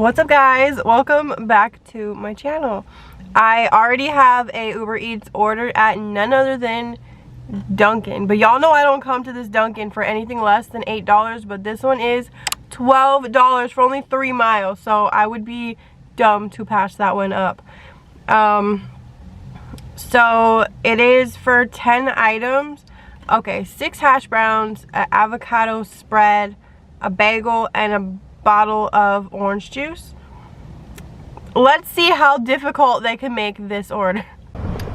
What's up guys, welcome back to my channel. I already have a Uber Eats order at none other than Dunkin, but y'all know I don't come to this Dunkin for anything less than $8, but this one is $12 for only 3 miles, so I would be dumb to pass that one up. So it is for 10 items. Okay, 6 hash browns, an avocado spread, a bagel, and a bottle of orange juice. Let's see how difficult they can make this order.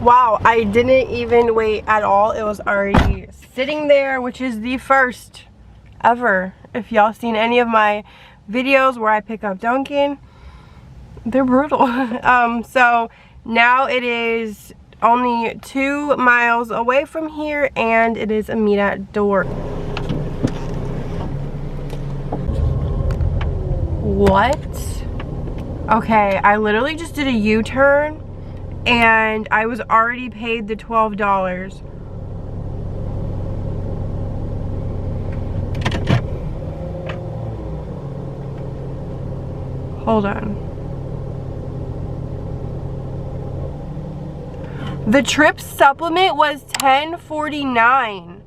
Wow, I didn't even wait at all. It was already sitting there, which is the first ever. If y'all seen any of my videos where I pick up Dunkin, they're brutal. So now it is only 2 miles away from here, and it is a meet at door. What? Okay, I literally just did a U-turn and I was already paid the $12. Hold on. The trip supplement was $10.49.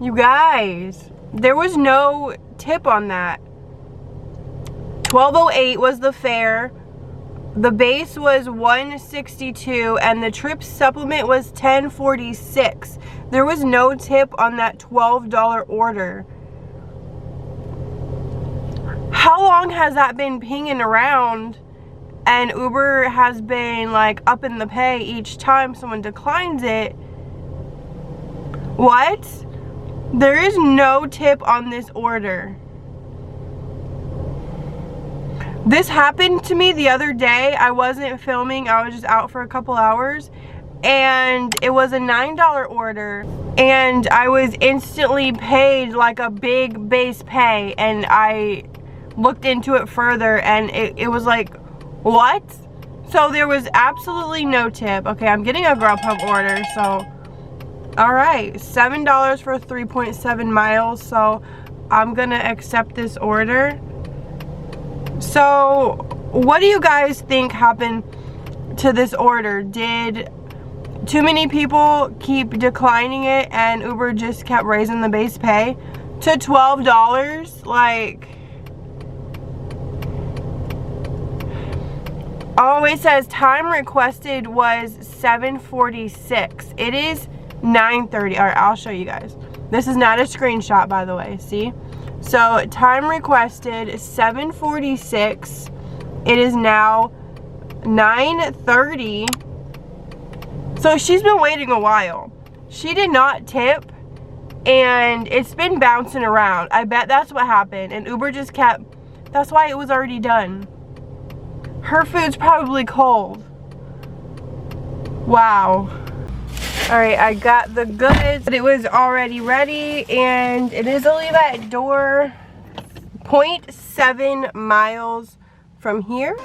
You guys, there was no tip on that. $12.08 was the fare. The base was $162 and the trip supplement was $10.46. There was no tip on that $12 order. How long has that been pinging around? And Uber has been like upping the pay each time someone declines it. What? There is no tip on this order. This happened to me the other day. I wasn't filming, I was just out for a couple hours, and it was a $9 order, and I was instantly paid like a big base pay, and I looked into it further and it was like, what? So there was absolutely no tip. Okay, I'm getting a Grubhub order, so alright, $7 for 3.7 miles, so I'm gonna accept this order. So what do you guys think happened to this order? Did too many people keep declining it and Uber just kept raising the base pay to $12? Like, oh, it says time requested was 7:46. It is 9:30. All right, I'll show you guys. This is not a screenshot, by the way. See? So time requested 7:46. It is now 9:30. So she's been waiting a while. She did not tip and it's been bouncing around. I bet that's what happened, and Uber just kept, that's why it was already done. Her food's probably cold. Wow. Alright, I got the goods, but it was already ready, and it is only that door 0.7 miles from here.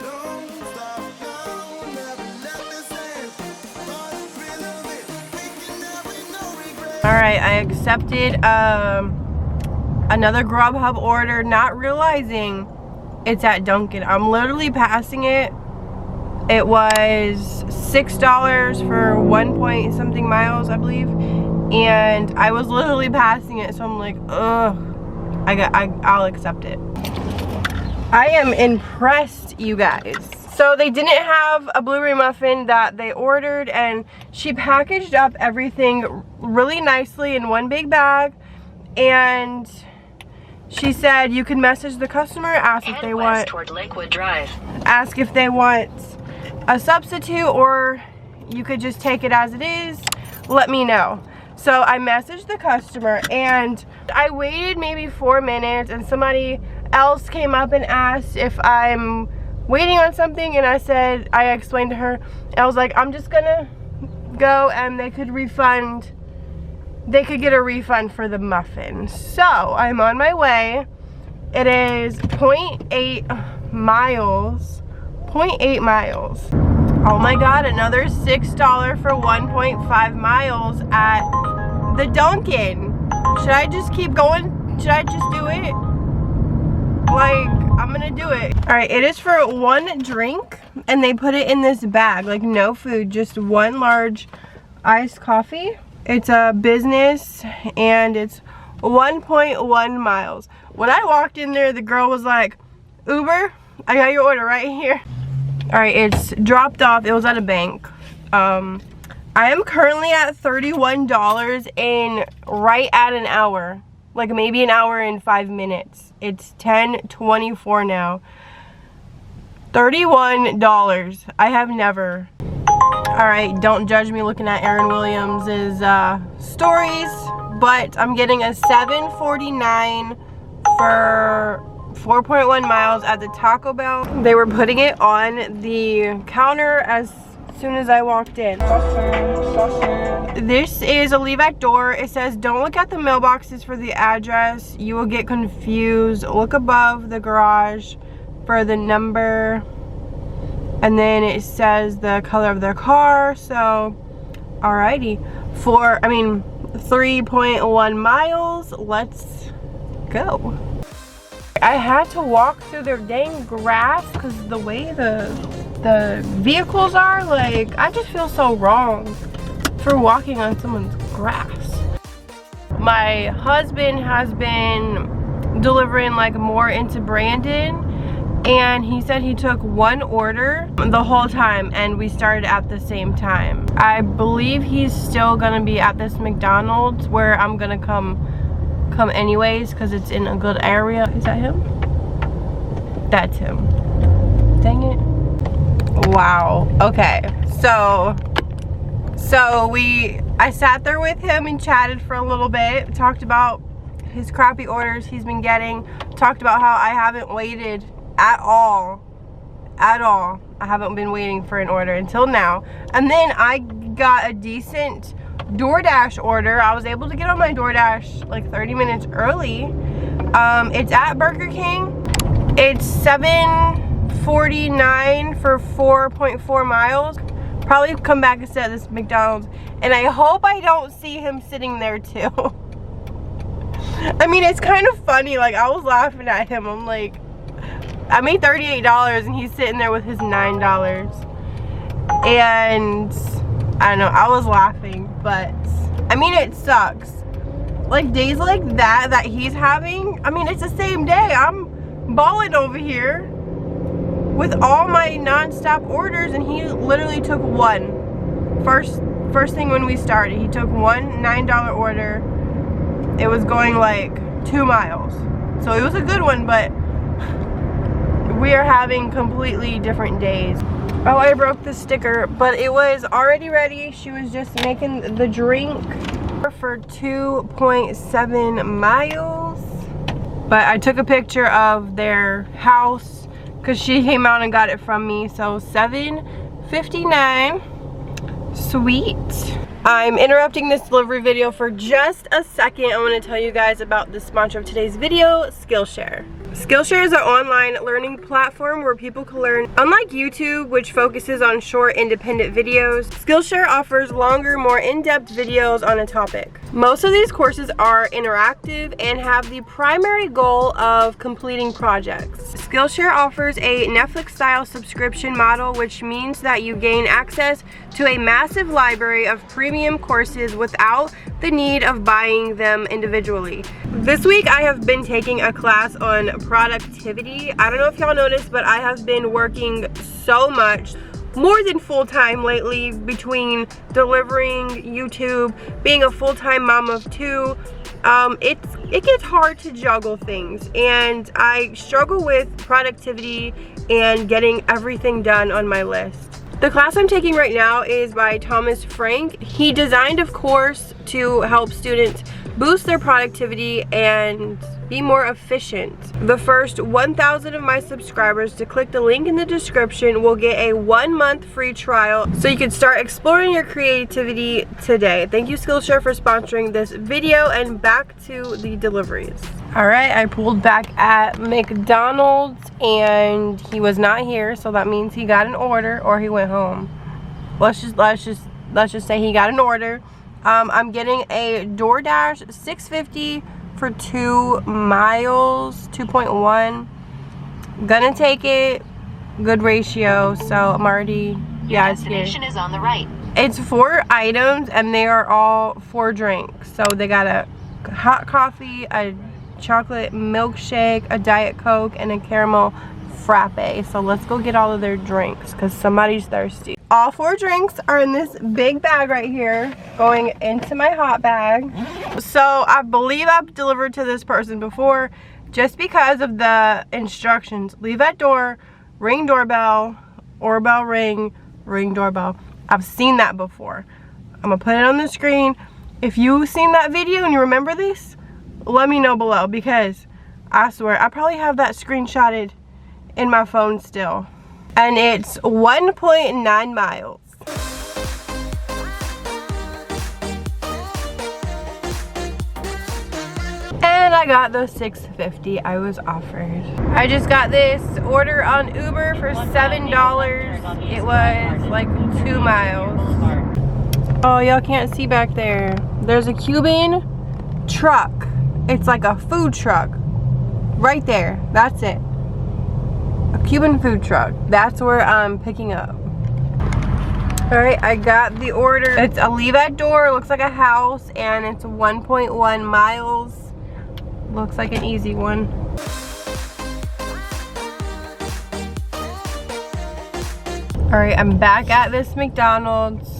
Alright, I accepted another Grubhub order, not realizing it's at Dunkin. I'm literally passing it. It was $6 for 1 point something miles, I believe, and I was literally passing it, so I'm like, ugh, I'll accept it. I am impressed, you guys. So they didn't have a blueberry muffin that they ordered, and she packaged up everything really nicely in one big bag, and she said you can message the customer, ask if they want, toward Lakewood Drive. Ask if they want a substitute, or you could just take it as it is. Let me know. So I messaged the customer, and I waited maybe 4 minutes, and somebody else came up and asked if I'm waiting on something, and I said, I explained to her, I was like, I'm just gonna go and they could get a refund for the muffin. So I'm on my way. It is 0.8 miles. 0.8 miles. Oh my god, another $6 for 1.5 miles at the Dunkin. Should I just keep going? Should I just do it? Like, I'm gonna do it. All right, it is for one drink, and they put it in this bag, like no food, just one large iced coffee. It's a business, and it's 1.1 miles. When I walked in there, the girl was like, Uber, I got your order right here. All right, it's dropped off. It was at a bank. I am currently at $31 in right at an hour. Like maybe an hour and 5 minutes. It's 10:24 now. $31. I have never. Alright, don't judge me looking at Aaron Williams's stories, but I'm getting a $7.49 for 4.1 miles at the Taco Bell. They were putting it on the counter as soon as I walked in. This is a leave at door. It says don't look at the mailboxes for the address. You will get confused. Look above the garage for the number. And then it says the color of their car. So, alrighty. 3.1 miles. Let's go. I had to walk through their dang grass because the way the vehicles are, like, I just feel so wrong for walking on someone's grass. My husband has been delivering like more into Brandon, and he said he took one order the whole time and we started at the same time. I believe he's still gonna be at this McDonald's where I'm gonna come anyways because it's in a good area. Is that him? That's him. Dang it. Wow. Okay. So I sat there with him and chatted for a little bit, talked about his crappy orders he's been getting, talked about how I haven't waited at all. I haven't been waiting for an order until now. And then I got a decent DoorDash order. I was able to get on my DoorDash like 30 minutes early. It's at Burger King. It's $7.49 for 4.4 miles. Probably come back instead of this McDonald's, and I hope I don't see him sitting there too. I mean, it's kind of funny. Like, I was laughing at him. I'm like, I made $38 and he's sitting there with his $9. And I don't know, I was laughing, but I mean, it sucks. Like, days like that he's having, I mean, it's the same day. I'm balling over here with all my non-stop orders, and he literally took one. First thing when we started, he took one $9 order. It was going like 2 miles. So it was a good one, but we are having completely different days. Oh, I broke the sticker, but it was already ready. She was just making the drink for 2.7 miles. But I took a picture of their house because she came out and got it from me. So $7.59. Sweet. I'm interrupting this delivery video for just a second. I want to tell you guys about the sponsor of today's video, Skillshare. Skillshare is an online learning platform where people can learn. Unlike YouTube, which focuses on short independent videos, Skillshare offers longer, more in-depth videos on a topic. Most of these courses are interactive and have the primary goal of completing projects. Skillshare offers a Netflix-style subscription model, which means that you gain access to a massive library of premium courses without the need of buying them individually. This week I have been taking a class on productivity. I don't know if y'all noticed, but I have been working so much, more than full-time lately, between delivering, YouTube, being a full-time mom of 2. It gets hard to juggle things, and I struggle with productivity and getting everything done on my list. The class I'm taking right now is by Thomas Frank. He designed a course to help students boost their productivity and be more efficient. The first 1,000 of my subscribers to click the link in the description will get a 1-month free trial so you can start exploring your creativity today. Thank you, Skillshare, for sponsoring this video, and back to the deliveries. All right, I pulled back at McDonald's and he was not here, so that means he got an order or he went home. Let's just say he got an order. I'm getting a DoorDash $6.50 for 2 miles, 2.1. Gonna take it. Good ratio, so I'm already, yeah, it's here. Destination is on the right. It's 4 items and they are all 4 drinks. So they got a hot coffee, a chocolate milkshake, a Diet Coke, and a caramel frappe. So let's go get all of their drinks because somebody's thirsty. All 4 drinks are in this big bag right here going into my hot bag. So I believe I've delivered to this person before just because of the instructions. Leave at door, ring doorbell, or bell ring, ring doorbell. I've seen that before. I'm gonna put it on the screen. If you've seen that video and you remember this, let me know below because I swear I probably have that screenshotted in my phone still. And it's 1.9 miles. And I got the $6.50 I was offered. I just got this order on Uber for $7. It was like 2 miles. Oh, y'all can't see back there. There's a Cuban truck. It's like a food truck. Right there. That's it. A Cuban food truck. That's where I'm picking up. Alright, I got the order. It's a leave at door. It looks like a house. And it's 1.1 miles. Looks like an easy one. Alright, I'm back at this McDonald's.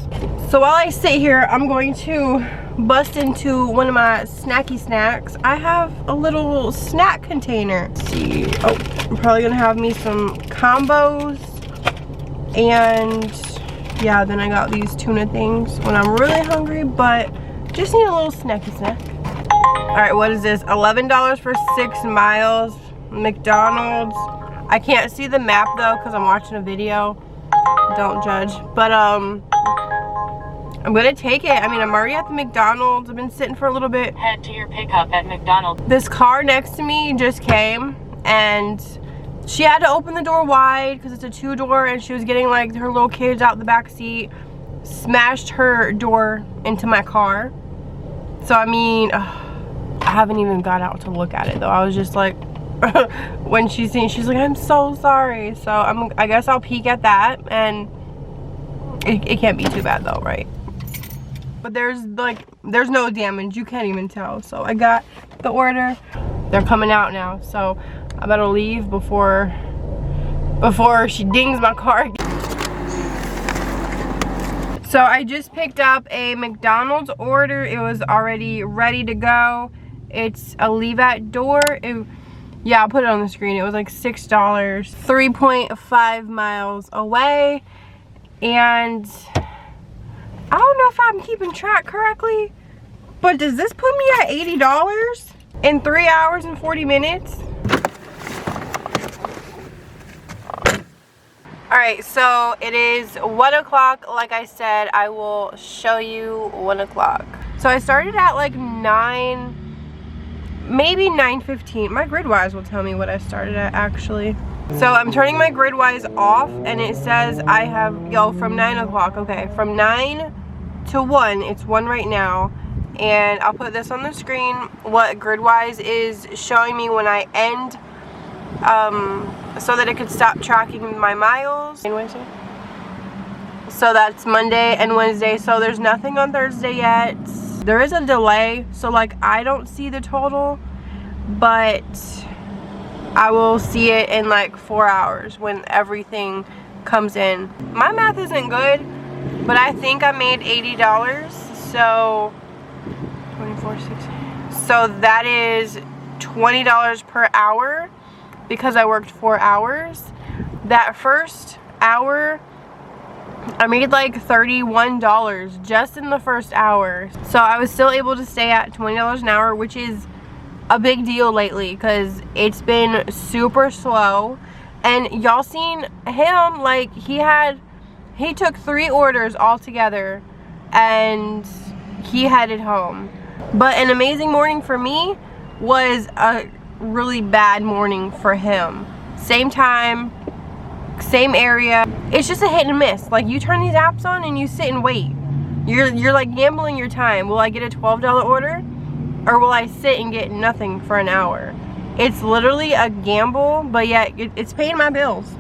So while I sit here, I'm going to bust into one of my snacky snacks. I have a little snack container. Let's see. Oh, I'm probably gonna have me some combos. And yeah, then I got these tuna things when I'm really hungry, but just need a little snacky snack. Alright, what is this? $11 for 6 miles. McDonald's. I can't see the map though because I'm watching a video. Don't judge. But I'm gonna take it. I mean, I'm already at the McDonald's. I've been sitting for a little bit. Head to your pickup at McDonald's. This car next to me just came and she had to open the door wide because it's a 2-door and she was getting like her little kids out the back seat. Smashed her door into my car. So I mean, I haven't even got out to look at it though. I was just like, when she's seen, she's like, I'm so sorry. So I guess I'll peek at that, and it can't be too bad though, right? But there's no damage. You can't even tell. So I got the order. They're coming out now. So I better leave before she dings my car. So I just picked up a McDonald's order. It was already ready to go. It's a leave at door. Yeah, I'll put it on the screen. It was like $6, 3.5 miles away. And I don't know if I'm keeping track correctly, but does this put me at $80 in 3 hours and 40 minutes? Alright, so it is 1 o'clock. Like I said, I will show you 1 o'clock. So I started at like 9, maybe 9:15. My Gridewise will tell me what I started at actually. So I'm turning my Gridewise off and it says I have, from 9 o'clock. Okay, from 9 to 1. It's 1 right now. And I'll put this on the screen, what Gridewise is showing me when I end, so that it could stop tracking my miles. So that's Monday and Wednesday. So there's nothing on Thursday yet. There is a delay, so like I don't see the total, but I will see it in like 4 hours when everything comes in. My math isn't good, but I think I made $80. So 24.60. So that is $20 per hour because I worked 4 hours. That first hour I made like $31 just in the first hour. So I was still able to stay at $20 an hour, which is a big deal lately because it's been super slow. And y'all seen him, like he took 3 orders all together and he headed home. But an amazing morning for me was a really bad morning for him. Same time, same area. It's just a hit and miss. Like you turn these apps on and you sit and wait. You're like gambling your time. Will I get a $12 order or will I sit and get nothing for an hour? It's literally a gamble, but yet it's paying my bills.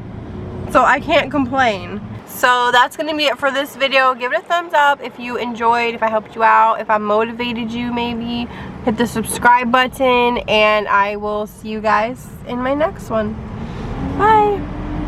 So I can't complain. So that's gonna be it for this video. Give it a thumbs up if you enjoyed, if I helped you out, if I motivated you maybe. Hit the subscribe button, and I will see you guys in my next one. Bye.